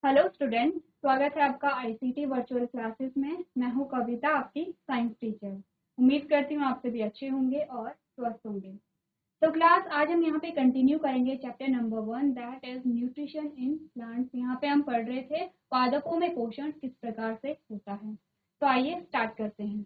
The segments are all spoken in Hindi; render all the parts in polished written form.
हेलो स्टूडेंट, स्वागत है आपका आईसीटी वर्चुअल क्लासेस में। मैं हूं कविता, आपकी साइंस टीचर। उम्मीद करती हूं आप सभी अच्छे होंगे और स्वस्थ होंगे। तो क्लास आज हम यहाँ पे कंटिन्यू करेंगे chapter number 1, that is nutrition in plants. यहाँ पे हम पढ़ रहे थे पादपों में पोषण किस प्रकार से होता है। तो आइए स्टार्ट करते हैं।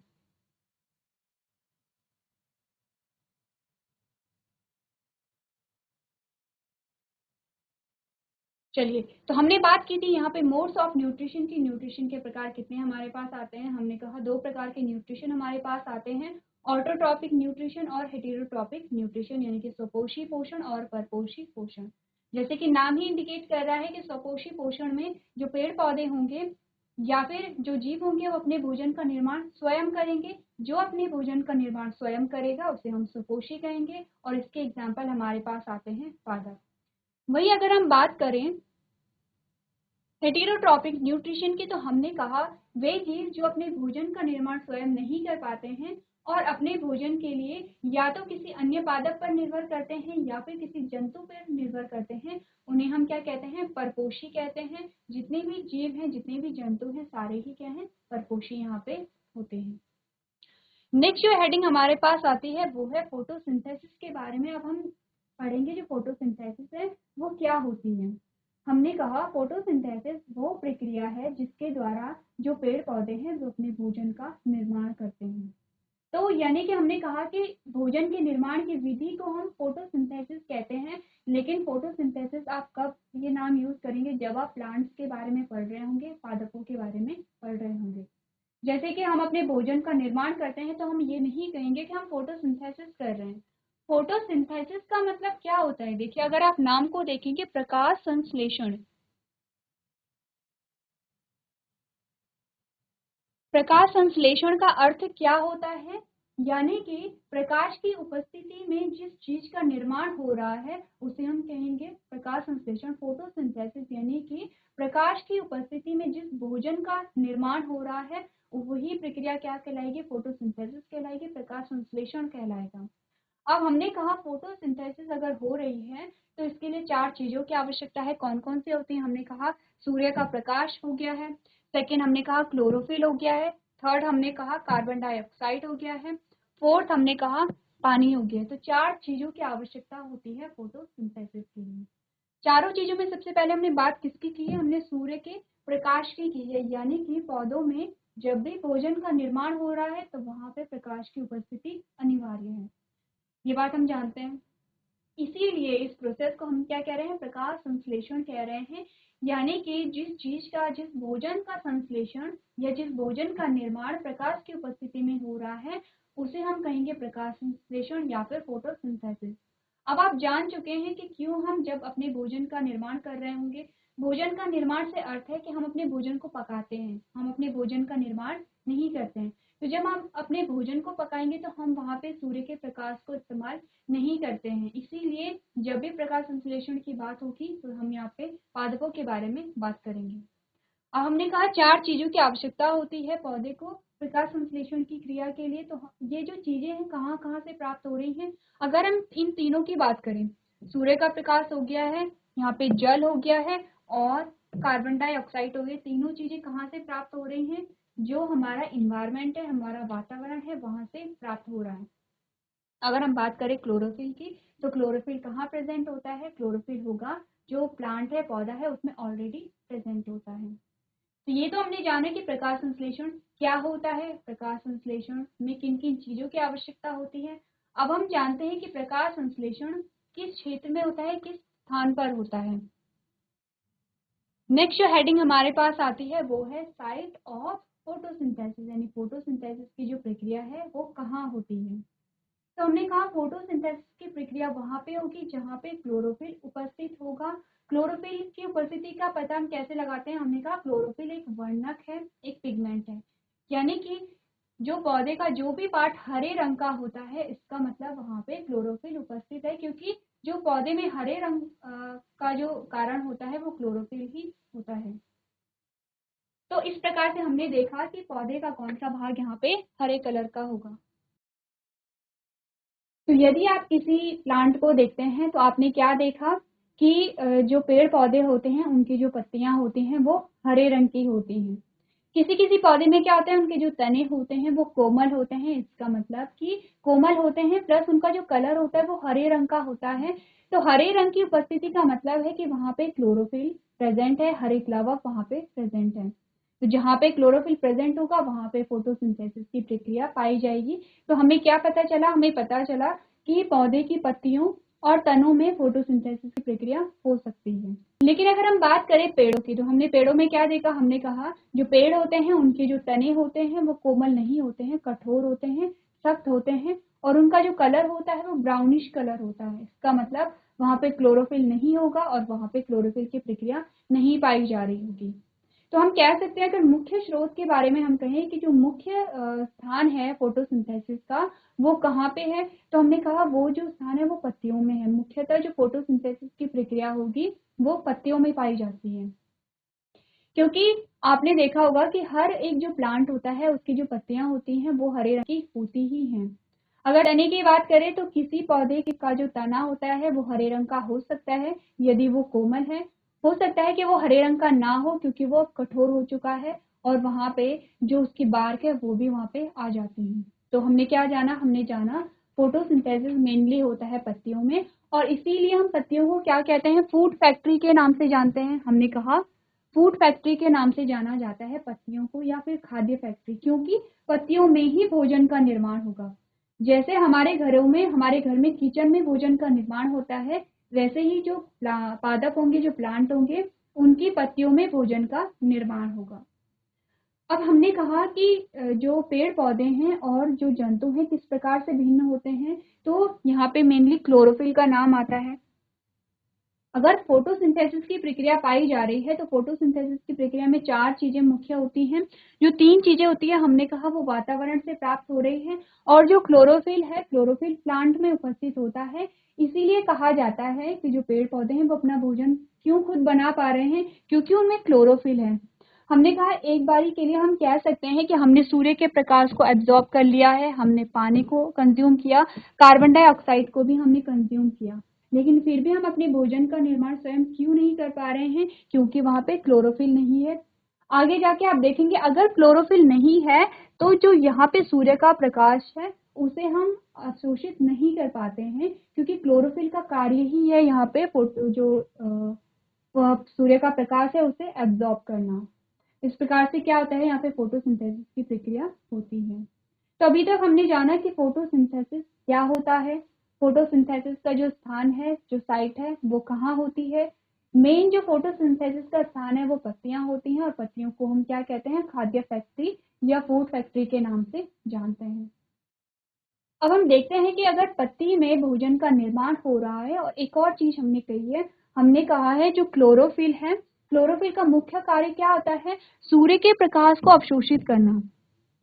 चलिए, तो हमने बात की थी यहाँ पे मोड्स ऑफ न्यूट्रिशन की। न्यूट्रिशन के प्रकार कितने हमारे पास आते हैं। हमने कहा दो प्रकार के न्यूट्रिशन हमारे पास आते हैं, ऑटोट्रॉपिक न्यूट्रिशन और हेटेरोट्रॉपिक न्यूट्रिशन, यानी कि स्वपोषी पोषण और परपोषी पोषण। जैसे कि नाम ही इंडिकेट कर रहा है कि स्वपोषी पोषण में जो पेड़ पौधे होंगे या फिर जो जीव होंगे वो अपने भोजन का निर्माण स्वयं करेंगे। जो अपने भोजन का निर्माण स्वयं करेगा उसे हम स्वपोषी कहेंगे, और इसके एग्जाम्पल हमारे पास आते हैं पादप। वही अगर हम बात करें हेटेरोट्रॉपिक न्यूट्रिशन की, तो हमने कहा वे जीव जो अपने भोजन का निर्माण स्वयं नहीं कर पाते हैं और अपने भोजन के लिए या तो किसी अन्य पादप पर निर्भर करते हैं या फिर किसी जंतु पर निर्भर करते हैं, उन्हें हम क्या कहते हैं, परपोषी कहते हैं। जितने भी जीव हैं, जितने भी जंतु हैं, सारे ही क्या हैं, परपोषी यहाँ पे होते हैं। नेक्स्ट जो हेडिंग हमारे पास आती है वो है फोटोसिंथेसिस के बारे में। अब हम पढ़ेंगे जो फोटोसिंथेसिस है वो क्या होती है। हमने कहा फोटोसिंथेसिस वो प्रक्रिया है जिसके द्वारा जो पेड़ पौधे हैं वो अपने भोजन का निर्माण करते हैं। तो यानी कि हमने कहा कि भोजन के निर्माण की विधि को हम फोटोसिंथेसिस कहते हैं। लेकिन फोटोसिंथेसिस आप कब ये नाम यूज करेंगे, जब आप प्लांट्स के बारे में पढ़ रहे होंगे, पादपों के बारे में पढ़ रहे होंगे। जैसे कि हम अपने भोजन का निर्माण करते हैं तो हम ये नहीं कहेंगे कि हम फोटोसिंथेसिस कर रहे हैं। फोटोसिंथेसिस का मतलब क्या होता है, देखिए अगर आप नाम को देखेंगे, प्रकाश संश्लेषण। प्रकाश संश्लेषण का अर्थ क्या होता है, यानी कि प्रकाश की उपस्थिति में जिस चीज का निर्माण हो रहा है उसे हम कहेंगे प्रकाश संश्लेषण, फोटोसिंथेसिस। यानी कि प्रकाश की उपस्थिति में जिस भोजन का निर्माण हो रहा है वही प्रक्रिया क्या कहलाएगी, फोटोसिंथेसिस कहलाएगी, प्रकाश संश्लेषण कहलाएगा। अब हमने कहा फोटोसिंथेसिस अगर हो रही है तो इसके लिए चार चीजों की आवश्यकता है। कौन कौन सी होती है, हमने कहा सूर्य का प्रकाश हो गया है, सेकेंड हमने कहा क्लोरोफिल हो गया है, थर्ड हमने कहा कार्बन डाइऑक्साइड हो गया है, फोर्थ हमने कहा पानी हो गया है। तो चार चीजों की आवश्यकता होती है फोटोसिंथेसिस के लिए। चारों चीजों में सबसे पहले हमने बात किसकी की है, हमने सूर्य के प्रकाश की है। यानी कि पौधों में जब भी भोजन का निर्माण हो रहा है तो वहां पे प्रकाश की उपस्थिति अनिवार्य है, ये बात हम जानते हैं। इसीलिए इस प्रोसेस को हम क्या कह रहे हैं, प्रकाश संश्लेषण कह रहे हैं। यानी कि जिस चीज का, जिस भोजन का संश्लेषण या जिस भोजन का निर्माण प्रकाश की उपस्थिति में हो रहा है उसे हम कहेंगे प्रकाश संश्लेषण या फिर फोटोसिंथेसिस। अब आप जान चुके हैं कि क्यों हम जब अपने भोजन का निर्माण कर रहे होंगे, भोजन का निर्माण से अर्थ है कि हम अपने भोजन को पकाते हैं, हम अपने भोजन का निर्माण नहीं करते हैं। तो जब हम अपने भोजन को पकाएंगे तो हम वहां पे सूर्य के प्रकाश को इस्तेमाल नहीं करते हैं। इसीलिए जब भी प्रकाश संश्लेषण की बात होगी तो हम यहाँ पे पादपों के बारे में बात करेंगे। अब हमने कहा चार चीजों की आवश्यकता होती है पौधे को प्रकाश संश्लेषण की क्रिया के लिए। तो ये जो चीजें हैं कहाँ कहाँ से प्राप्त हो रही हैं, अगर हम इन तीनों की बात करें, सूर्य का प्रकाश हो गया है, यहाँ पे जल हो गया है और कार्बन डाइऑक्साइड हो गया, तीनों चीजें कहाँ से प्राप्त हो रही हैं, जो हमारा इन्वायरमेंट है, हमारा वातावरण है, वहां से प्राप्त हो रहा है। अगर हम बात करें क्लोरोफिल की, तो क्लोरोफिल कहाँ प्रेजेंट होता है, क्लोरोफिल होगा जो प्लांट है, पौधा है, उसमें ऑलरेडी प्रेजेंट होता है। तो ये तो हमने जाना कि प्रकाश संश्लेषण क्या होता है, प्रकाश संश्लेषण में किन किन चीजों की आवश्यकता होती है। अब हम जानते हैं कि प्रकाश संश्लेषण किस क्षेत्र में होता है, किस स्थान पर होता है। नेक्स्ट जो हेडिंग हमारे पास आती है वो है साइट ऑफ फोटोसिंथेसिस, यानी फोटोसिंथेसिस की जो प्रक्रिया है वो कहाँ होती है। तो हमने कहा फोटोसिंथेसिस की प्रक्रिया वहां पे होगी जहां पे क्लोरोफिल उपस्थित होगा। क्लोरोफिल की उपस्थिति का पता हम कैसे लगाते हैं, हमने कहा क्लोरोफिल एक वर्णक है, एक पिगमेंट है। यानी कि जो पौधे का जो भी पार्ट हरे रंग का होता है इसका मतलब वहां पे क्लोरोफिल उपस्थित है, क्योंकि जो पौधे में हरे रंग का जो कारण होता है वो क्लोरोफिल ही होता है। तो इस प्रकार से हमने देखा कि पौधे का कौन सा भाग यहाँ पे हरे कलर का होगा। तो यदि आप किसी प्लांट को देखते हैं तो आपने क्या देखा कि जो पेड़ पौधे होते हैं उनकी जो पत्तियां होती हैं वो हरे रंग की होती हैं। किसी किसी पौधे में क्या होता है, उनके जो तने होते हैं वो कोमल होते हैं, इसका मतलब कि कोमल होते हैं प्लस उनका जो कलर होता है वो हरे रंग का होता है। तो हरे रंग की उपस्थिति का मतलब है कि वहां पे क्लोरोफिल प्रेजेंट है, हरे फ्लावर वहां पे प्रेजेंट है। तो जहाँ पे क्लोरोफिल प्रेजेंट होगा वहां पे फोटोसिंथेसिस की प्रक्रिया पाई जाएगी। तो हमें क्या पता चला, हमें पता चला कि पौधे की पत्तियों और तनों में फोटोसिंथेसिस की प्रक्रिया हो सकती है। लेकिन अगर हम बात करें पेड़ों की, तो हमने पेड़ों में क्या देखा, हमने कहा जो पेड़ होते हैं उनके जो तने होते हैं वो कोमल नहीं होते हैं, कठोर होते हैं, सख्त होते हैं, और उनका जो कलर होता है वो ब्राउनिश कलर होता है। इसका मतलब वहां पे क्लोरोफिल नहीं होगा और वहां पे क्लोरोफिल की प्रक्रिया नहीं पाई जा रही होगी। तो हम कह सकते हैं, अगर मुख्य स्रोत के बारे में हम कहें कि जो मुख्य स्थान है फोटोसिंथेसिस का वो कहाँ पे है, तो हमने कहा वो जो स्थान है वो पत्तियों में है। मुख्यतः जो फोटोसिंथेसिस की प्रक्रिया होगी वो पत्तियों में पाई जाती है, क्योंकि आपने देखा होगा कि हर एक जो प्लांट होता है उसकी जो पत्तियां होती हैं वो हरे रंग की होती ही हैं। अगर तने की बात करें तो किसी पौधे का जो तना होता है वो हरे रंग का हो सकता है यदि वो कोमल है। हो सकता है कि वो हरे रंग का ना हो क्योंकि वो अब कठोर हो चुका है और वहां पे जो उसकी बार्क है वो भी वहां पे आ जाती है। तो हमने क्या जाना, हमने जाना फोटोसिंथेसिस मेनली होता है पत्तियों में, और इसीलिए हम पत्तियों को क्या कहते हैं, फूड फैक्ट्री के नाम से जानते हैं। हमने कहा फूड फैक्ट्री के नाम से जाना जाता है पत्तियों को, या फिर खाद्य फैक्ट्री, क्योंकि पत्तियों में ही भोजन का निर्माण होगा। जैसे हमारे घरों में, हमारे घर में किचन में भोजन का निर्माण होता है, वैसे ही जो पादप होंगे, जो प्लांट होंगे, उनकी पत्तियों में भोजन का निर्माण होगा। अब हमने कहा कि जो पेड़ पौधे हैं और जो जंतु हैं किस प्रकार से भिन्न होते हैं, तो यहाँ पे मेनली क्लोरोफिल का नाम आता है। अगर फोटोसिंथेसिस की प्रक्रिया पाई जा रही है तो फोटोसिंथेसिस की प्रक्रिया में 4 चीजें मुख्य होती हैं। जो 3 चीजें होती है हमने कहा वो वातावरण से प्राप्त हो रही हैं, और जो क्लोरोफिल है, क्लोरोफिल प्लांट में उपस्थित होता है। इसीलिए कहा जाता है कि जो पेड़ पौधे हैं वो अपना भोजन क्यों खुद बना पा रहे हैं, क्योंकि उनमें क्लोरोफिल है। हमने कहा एक बारी के लिए हम कह सकते हैं कि हमने सूर्य के प्रकाश को एब्जॉर्ब कर लिया है, हमने पानी को कंज्यूम किया, कार्बन डाइऑक्साइड को भी हमने कंज्यूम किया, लेकिन फिर भी हम अपने भोजन का निर्माण स्वयं क्यों नहीं कर पा रहे हैं, क्योंकि वहां पे क्लोरोफिल नहीं है। आगे जाके आप देखेंगे अगर क्लोरोफिल नहीं है तो जो यहाँ पे सूर्य का प्रकाश है उसे हम अवशोषित नहीं कर पाते हैं, क्योंकि क्लोरोफिल का कार्य ही है यहाँ पे जो सूर्य का प्रकाश है उसे एब्जॉर्ब करना। इस प्रकार से क्या होता है, यहाँ पे फोटोसिंथेसिस की प्रक्रिया होती है। तो अभी तक हमने जाना कि फोटोसिंथेसिस क्या होता है, फोटोसिंथेसिस का जो स्थान है, जो साइट है वो कहाँ होती है। मेन जो फोटोसिंथेसिस का स्थान है वो पत्तियां होती हैं, और पत्तियों को हम क्या कहते हैं, खाद्य फैक्ट्री या फूड फैक्ट्री के नाम से जानते हैं। अब हम देखते हैं कि अगर पत्ती में भोजन का निर्माण हो रहा है, और एक और चीज हमने कही है, हमने कहा है जो क्लोरोफिल है, क्लोरोफिल का मुख्य कार्य क्या होता है, सूर्य के प्रकाश को अवशोषित करना।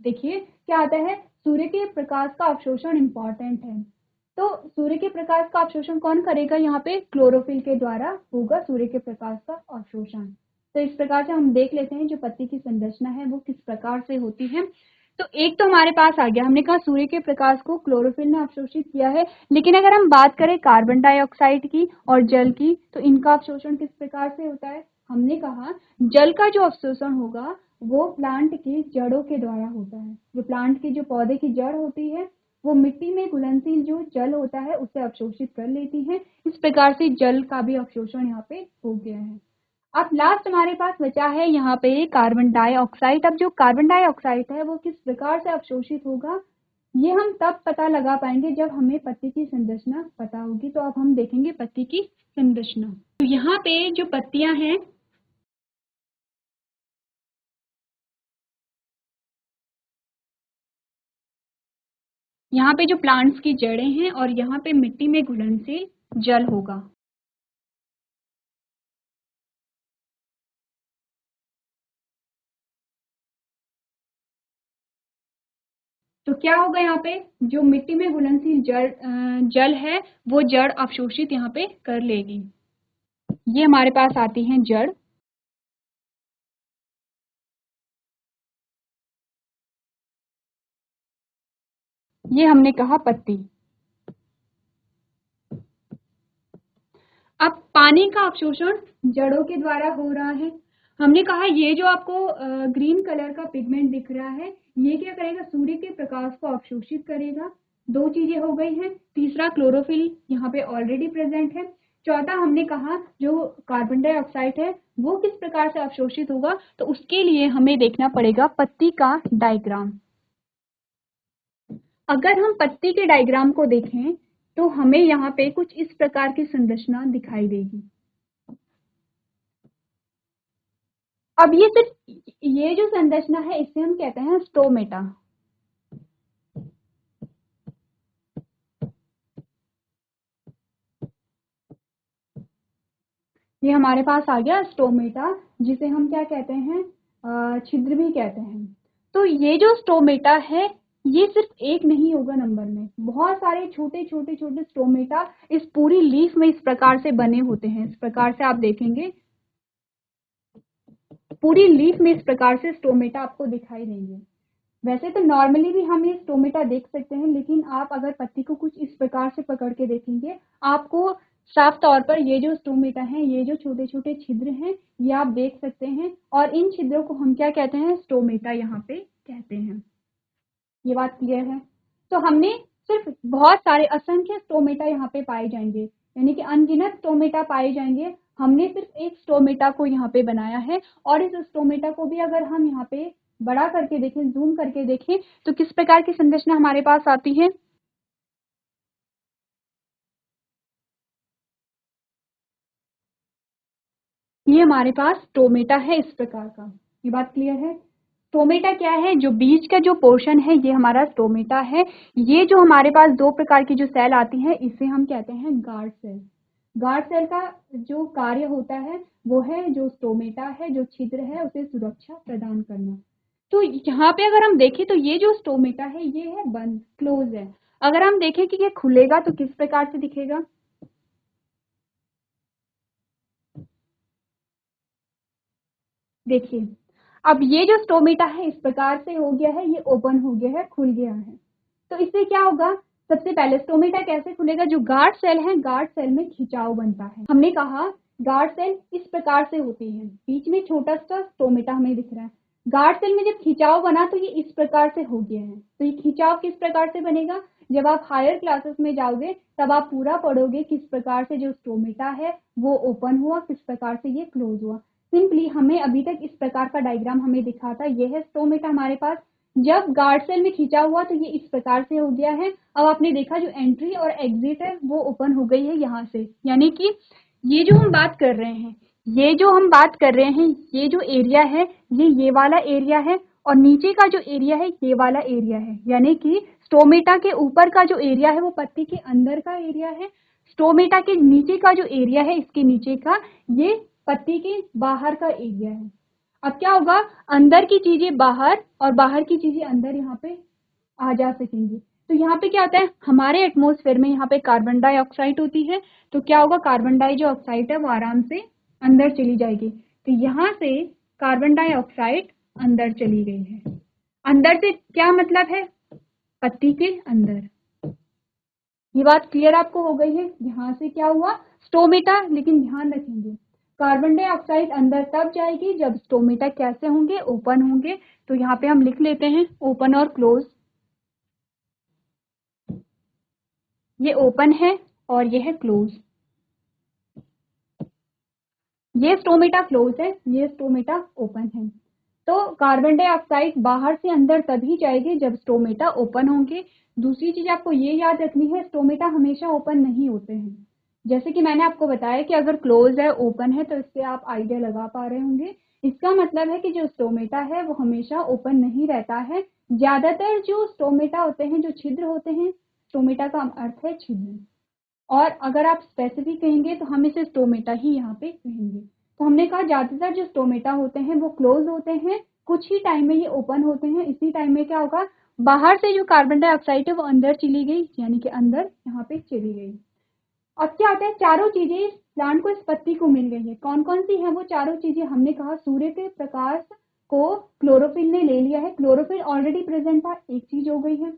देखिए क्या आता है, सूर्य के प्रकाश का अवशोषण इंपॉर्टेंट है। तो सूर्य के प्रकाश का अवशोषण कौन करेगा, यहाँ पे क्लोरोफिल के द्वारा होगा सूर्य के प्रकाश का अवशोषण। तो इस प्रकार से हम देख लेते हैं जो पत्ती की संरचना है वो किस प्रकार से होती है। तो एक तो हमारे पास आ गया, हमने कहा सूर्य के प्रकाश को क्लोरोफिल ने अवशोषित किया है। लेकिन अगर हम बात करें कार्बन डाइऑक्साइड की और जल की, तो इनका अवशोषण किस प्रकार से होता है। हमने कहा जल का जो अवशोषण होगा वो प्लांट की जड़ों के द्वारा होता है। जो प्लांट की, जो पौधे की जड़ होती है वो मिट्टी में घुलनशील जो जल होता है उसे अवशोषित कर लेती है। इस प्रकार से जल का भी अवशोषण यहाँ पे हो गया है। अब लास्ट हमारे पास बचा है यहाँ पे कार्बन डाइऑक्साइड। अब जो कार्बन डाइऑक्साइड है वो किस प्रकार से अवशोषित होगा, ये हम तब पता लगा पाएंगे जब हमें पत्ती की संरचना पता होगी। तो अब हम देखेंगे पत्ती की संरचना। तो यहाँ पे जो पत्तियां हैं, यहाँ पे जो प्लांट्स की जड़ें हैं, और यहाँ पे मिट्टी में घुलनशील जल होगा। तो क्या होगा, यहाँ पे जो मिट्टी में घुलनशील जल है वो जड़ अवशोषित यहाँ पे कर लेगी। ये हमारे पास आती हैं जड़। ये हमने कहा पत्ती। अब पानी का अवशोषण जड़ों के द्वारा हो रहा है। हमने कहा ये जो आपको ग्रीन कलर का पिगमेंट दिख रहा है, ये क्या करेगा, सूर्य के प्रकाश को अवशोषित करेगा। दो चीजें हो गई हैं। तीसरा, क्लोरोफिल यहाँ पे ऑलरेडी प्रेजेंट है। चौथा, हमने कहा जो कार्बन डाइऑक्साइड है वो किस प्रकार से अवशोषित होगा, तो उसके लिए हमें देखना पड़ेगा पत्ती का डायग्राम। अगर हम पत्ती के डायग्राम को देखें तो हमें यहाँ पे कुछ इस प्रकार की संरचना दिखाई देगी। अब ये सिर्फ ये जो संरचना है इसे हम कहते हैं स्टोमेटा। ये हमारे पास आ गया स्टोमेटा, जिसे हम क्या कहते हैं, छिद्र भी कहते हैं। तो ये जो स्टोमेटा है ये सिर्फ एक नहीं होगा नंबर में, बहुत सारे छोटे छोटे छोटे स्टोमेटा इस पूरी लीफ में इस प्रकार से बने होते हैं। इस प्रकार से आप देखेंगे पूरी लीफ में इस प्रकार से स्टोमेटा आपको दिखाई देंगे। वैसे तो नॉर्मली भी हम ये स्टोमेटा देख सकते हैं, लेकिन आप अगर पत्ती को कुछ इस प्रकार से पकड़ के देखेंगे आपको साफ तौर पर ये जो स्टोमेटा हैं, ये जो छोटे छोटे छिद्र हैं, ये आप देख सकते हैं। और इन छिद्रों को हम क्या कहते हैं, स्टोमेटा यहाँ पे कहते हैं। ये बात क्लियर है। तो हमने सिर्फ बहुत सारे असंख्य स्टोमेटा यहाँ पे पाए जाएंगे, यानी कि अनगिनत स्टोमेटा पाए जाएंगे। हमने सिर्फ एक स्टोमेटा को यहाँ पे बनाया है, और इस स्टोमेटा को भी अगर हम यहाँ पे बड़ा करके देखें, जूम करके देखें, तो किस प्रकार की संरचना हमारे पास आती है। ये हमारे पास स्टोमेटा है इस प्रकार का। ये बात क्लियर है। स्टोमेटा क्या है, जो बीज का जो पोर्शन है ये हमारा स्टोमेटा है। ये जो हमारे पास दो प्रकार की जो सेल आती है इसे हम कहते हैं गार्ड सेल। गार्ड सेल का जो कार्य होता है वो है जो स्टोमेटा है, जो छिद्र है, उसे सुरक्षा प्रदान करना। तो यहाँ पे अगर हम देखें तो ये जो स्टोमेटा है ये है बंद, क्लोज है। अगर हम देखें कि ये खुलेगा तो किस प्रकार से दिखेगा, देखिए। अब ये जो स्टोमेटा है इस प्रकार से हो गया है, ये ओपन हो गया है, खुल गया है। तो इससे क्या होगा, सबसे पहले स्टोमेटा कैसे खुलेगा, जो गार्ड सेल है गार्ड सेल में खिंचाव बनता है। हमने कहा गार्ड सेल इस प्रकार से होती है, बीच में छोटा सा स्टोमेटा हमें दिख रहा है। गार्ड सेल में जब खिंचाव बना तो ये इस प्रकार से हो गया है। तो ये खिंचाव किस प्रकार से बनेगा, जब आप हायर क्लासेस में जाओगे तब आप पूरा पढ़ोगे किस प्रकार से जो स्टोमेटा है वो ओपन हुआ, किस प्रकार से ये क्लोज हुआ। सिंपली हमें अभी तक इस प्रकार का डायग्राम हमें दिखा था, ये है स्टोमेटा हमारे पास। जब गार्ड सेल में खींचा हुआ तो ये इस प्रकार से हो गया है। अब आपने देखा जो एंट्री और एग्जिट है वो ओपन हो गई है यहाँ से, यानी कि ये जो हम बात कर रहे हैं, ये जो हम बात कर रहे हैं, ये जो एरिया है ये वाला एरिया है, और नीचे का जो एरिया है ये वाला एरिया है। यानी कि स्टोमेटा के ऊपर का जो एरिया है वो पत्ती के अंदर का एरिया है, स्टोमेटा के नीचे का जो एरिया है इसके नीचे का ये पत्ती के बाहर का एरिया है। अब क्या होगा, अंदर की चीजें बाहर और बाहर की चीजें अंदर यहाँ पे आ जा सकेंगी। तो यहाँ पे क्या होता है, हमारे एटमॉस्फेयर में यहाँ पे कार्बन डाइऑक्साइड होती है, तो क्या होगा, कार्बन डाई जो ऑक्साइड है वो आराम से अंदर चली जाएगी। तो यहाँ से कार्बन डाइऑक्साइड अंदर चली गई है। अंदर से क्या मतलब है, पत्ती के अंदर। ये बात क्लियर आपको हो गई है। यहाँ से क्या हुआ, स्टोमेटा, लेकिन ध्यान रखेंगे कार्बन डाइऑक्साइड अंदर तब जाएगी जब स्टोमेटा कैसे होंगे, ओपन होंगे। तो यहाँ पे हम लिख लेते हैं ओपन और क्लोज। ये ओपन है और ये है क्लोज। ये स्टोमेटा क्लोज है, ये स्टोमेटा ओपन है। तो कार्बन डाइऑक्साइड बाहर से अंदर तभी जाएगी जब स्टोमेटा ओपन होंगे। दूसरी चीज आपको ये याद रखनी है, स्टोमेटा हमेशा ओपन नहीं होते हैं। जैसे कि मैंने आपको बताया कि अगर क्लोज है ओपन है तो इससे आप आइडिया लगा पा रहे होंगे। इसका मतलब है कि जो स्टोमेटा है वो हमेशा ओपन नहीं रहता है। ज्यादातर जो स्टोमेटा होते हैं, जो छिद्र होते हैं, स्टोमेटा का अर्थ है छिद्र, और अगर आप स्पेसिफिक कहेंगे तो हम इसे स्टोमेटा ही यहाँ पे कहेंगे। तो हमने कहा ज्यादातर जो स्टोमेटा होते हैं वो क्लोज होते हैं, कुछ ही टाइम में ये ओपन होते हैं। इसी टाइम में क्या होगा, बाहर से जो कार्बन डाइऑक्साइड है वो अंदर चली गई, यानी कि अंदर यहाँ पे चली गई। अब क्या होता है, चारों चीजें इस प्लांट को, इस पत्ती को मिल गई है। कौन कौन सी है वो चारों चीजें, हमने कहा सूर्य के प्रकाश को क्लोरोफिल ने ले लिया है। क्लोरोफिल ऑलरेडी प्रेजेंट था, एक चीज हो गई है।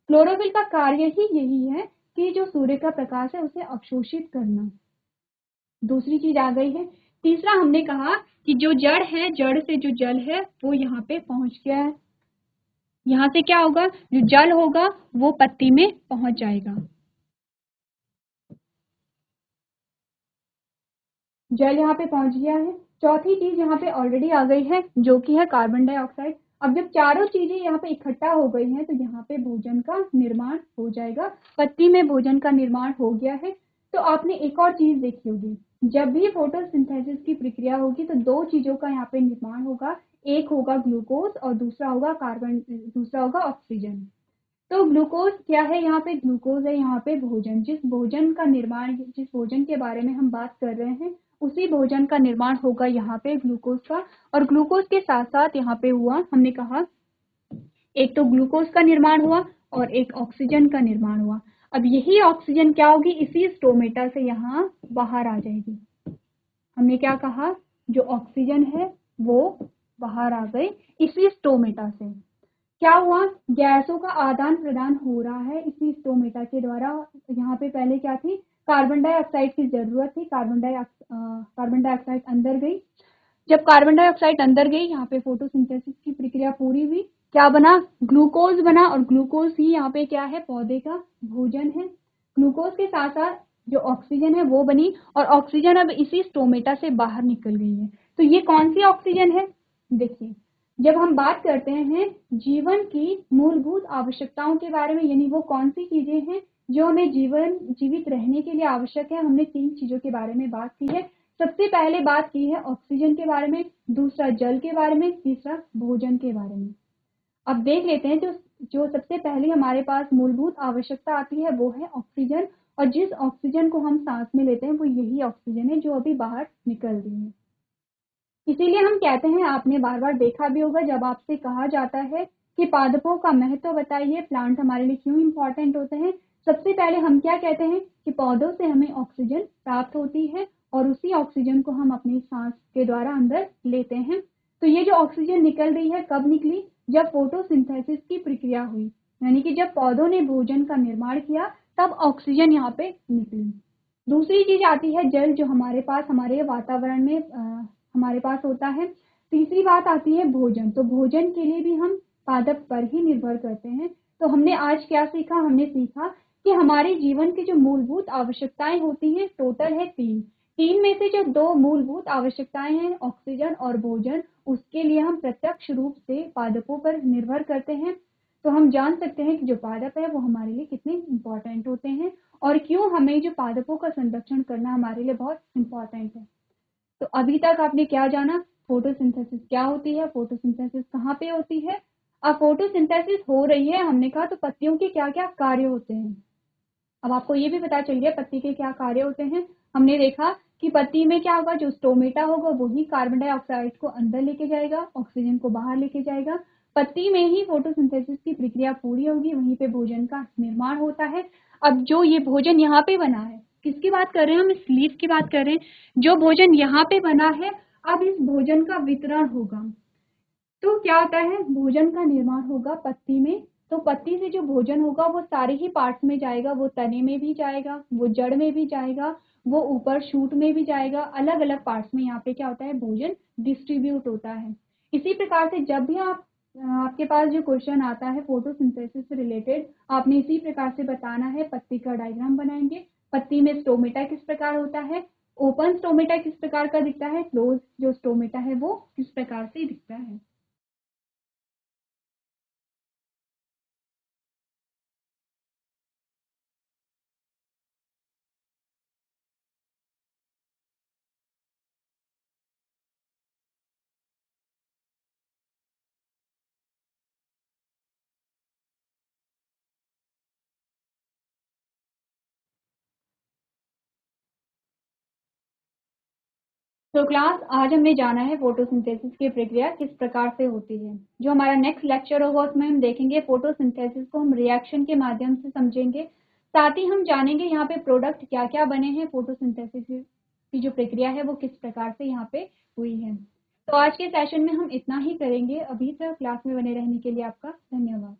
क्लोरोफिल का कार्य ही यही है कि जो सूर्य का प्रकाश है उसे अवशोषित करना। दूसरी चीज आ गई है। तीसरा हमने कहा कि जो जड़ है, जड़ से जो जल है वो यहाँ पे पहुंच गया है। यहाँ से क्या होगा, जो जल होगा वो पत्ती में पहुंच जाएगा। जल यहाँ पे पहुंच गया है। चौथी चीज यहाँ पे ऑलरेडी आ गई है, जो कि है कार्बन डाइऑक्साइड। अब जब चारों चीजें यहाँ पे इकट्ठा हो गई हैं तो यहाँ पे भोजन का निर्माण हो जाएगा। पत्ती में भोजन का निर्माण हो गया है। तो आपने एक और चीज देखी होगी, जब भी फोटोसिंथेसिस की प्रक्रिया होगी तो दो चीजों का यहाँ पे निर्माण होगा। एक होगा ग्लूकोज और दूसरा होगा दूसरा होगा ऑक्सीजन। तो ग्लूकोज क्या है, यहाँ पे ग्लूकोज है यहाँ पे भोजन। जिस भोजन का निर्माण, जिस भोजन के बारे में हम बात कर रहे हैं, उसी भोजन का निर्माण होगा यहाँ पे ग्लूकोज का। और ग्लूकोज के साथ साथ यहाँ पे हुआ, हमने कहा एक तो ग्लूकोज का निर्माण हुआ और एक ऑक्सीजन का निर्माण हुआ। अब यही ऑक्सीजन क्या होगी, इसी स्टोमेटा से यहाँ बाहर आ जाएगी। हमने क्या कहा, जो ऑक्सीजन है वो बाहर आ गई इसी स्टोमेटा से। क्या हुआ, गैसों का आदान प्रदान हो रहा है इसी स्टोमेटा के द्वारा। यहाँ पे पहले क्या थी, कार्बन डाइऑक्साइड की जरूरत थी। कार्बन डाइऑक्साइड अंदर गई। जब कार्बन डाइऑक्साइड अंदर गई, यहाँ पे फोटोसिंथेसिस की प्रक्रिया पूरी हुई। क्या बना, ग्लूकोज बना। और ग्लूकोज ही यहाँ पे क्या है, पौधे का भोजन है। ग्लूकोज के साथ साथ जो ऑक्सीजन है वो बनी, और ऑक्सीजन अब इसी स्टोमेटा से बाहर निकल गई है। तो ये कौन सी ऑक्सीजन है, देखिए जब हम बात करते हैं जीवन की मूलभूत आवश्यकताओं के बारे में, यानी वो कौन सी चीजें हैं जो हमें जीवित रहने के लिए आवश्यक है, हमने 3 चीजों के बारे में बात की है। सबसे पहले बात की है ऑक्सीजन के बारे में, दूसरा जल के बारे में, तीसरा भोजन के बारे में। अब देख लेते हैं, जो सबसे पहले हमारे पास मूलभूत आवश्यकता आती है वो है ऑक्सीजन। और जिस ऑक्सीजन को हम सांस में लेते हैं वो यही ऑक्सीजन है जो अभी बाहर निकल रही है। इसीलिए हम कहते हैं, आपने बार बार देखा भी होगा, जब आपसे कहा जाता है कि पादपों का महत्व बताइए, प्लांट हमारे लिए क्यों इंपॉर्टेंट होते हैं, सबसे पहले हम क्या कहते हैं कि पौधों से हमें ऑक्सीजन प्राप्त होती है और उसी ऑक्सीजन को हम अपनी सांस के द्वारा अंदर लेते हैं। तो ये जो ऑक्सीजन निकल रही है कब निकली, जब फोटोसिंथेसिस की प्रक्रिया हुई, यानी कि जब पौधों ने भोजन का निर्माण किया तब ऑक्सीजन यहाँ पे निकली। दूसरी चीज आती है जल, जो हमारे पास हमारे वातावरण में हमारे पास होता है। तीसरी बात आती है भोजन। तो भोजन के लिए भी हम पादप पर ही निर्भर करते हैं। तो हमने आज क्या सीखा, हमने सीखा कि हमारे जीवन की जो मूलभूत आवश्यकताएं होती हैं टोटल है 3। 3 में से जो 2 मूलभूत आवश्यकताएं हैं ऑक्सीजन और भोजन, उसके लिए हम प्रत्यक्ष रूप से पादपों पर निर्भर करते हैं। तो हम जान सकते हैं कि जो पादप है वो हमारे लिए कितने इंपॉर्टेंट होते हैं और क्यों हमें जो पादपों का संरक्षण करना हमारे लिए बहुत इंपॉर्टेंट है। तो अभी तक आपने क्या जाना, फोटोसिंथेसिस क्या होती है, फोटोसिंथेसिस कहाँ पे होती है। अब फोटोसिंथेसिस हो रही है, हमने कहा तो पत्तियों के क्या क्या कार्य होते हैं। अब आपको ये भी पता चल गया पत्ती के क्या कार्य होते हैं। हमने देखा कि पत्ती में क्या होगा, जो स्टोमेटा होगा वही कार्बन डाइऑक्साइड को अंदर लेके जाएगा, ऑक्सीजन को बाहर लेके जाएगा। पत्ती में ही फोटोसिंथेसिस की प्रक्रिया पूरी होगी, वहीं पे भोजन का निर्माण होता है। अब जो ये भोजन यहाँ पे बना है, किसकी बात कर रहे हैं हम, इस लीफ की बात कर रहे हैं। जो भोजन यहाँ पे बना है, अब इस भोजन का वितरण होगा। तो क्या होता है, भोजन का निर्माण होगा पत्ती में। तो पत्ती से जो भोजन होगा वो सारे ही पार्ट्स में जाएगा, वो तने में भी जाएगा, वो जड़ में भी जाएगा, वो ऊपर शूट में भी जाएगा। अलग अलग पार्ट्स में यहाँ पे क्या होता है, भोजन डिस्ट्रीब्यूट होता है। इसी प्रकार से जब भी आपके पास जो क्वेश्चन आता है फोटोसिंथेसिस से रिलेटेड, आपने इसी प्रकार से बताना है, पत्ती का डायग्राम बनाएंगे। पत्ती में स्टोमेटा किस प्रकार होता है, ओपन स्टोमेटा किस प्रकार का दिखता है, क्लोज जो स्टोमेटा है वो किस प्रकार से दिखता है। तो क्लास, आज हमने जाना है फोटोसिंथेसिस की प्रक्रिया किस प्रकार से होती है। जो हमारा नेक्स्ट लेक्चर होगा उसमें हम देखेंगे फोटोसिंथेसिस को हम रिएक्शन के माध्यम से समझेंगे। साथ ही हम जानेंगे यहाँ पे प्रोडक्ट क्या क्या बने हैं, फोटोसिंथेसिस की जो प्रक्रिया है वो किस प्रकार से यहाँ पे हुई है। तो आज के सेशन में हम इतना ही करेंगे। अभी तक क्लास में बने रहने के लिए आपका धन्यवाद।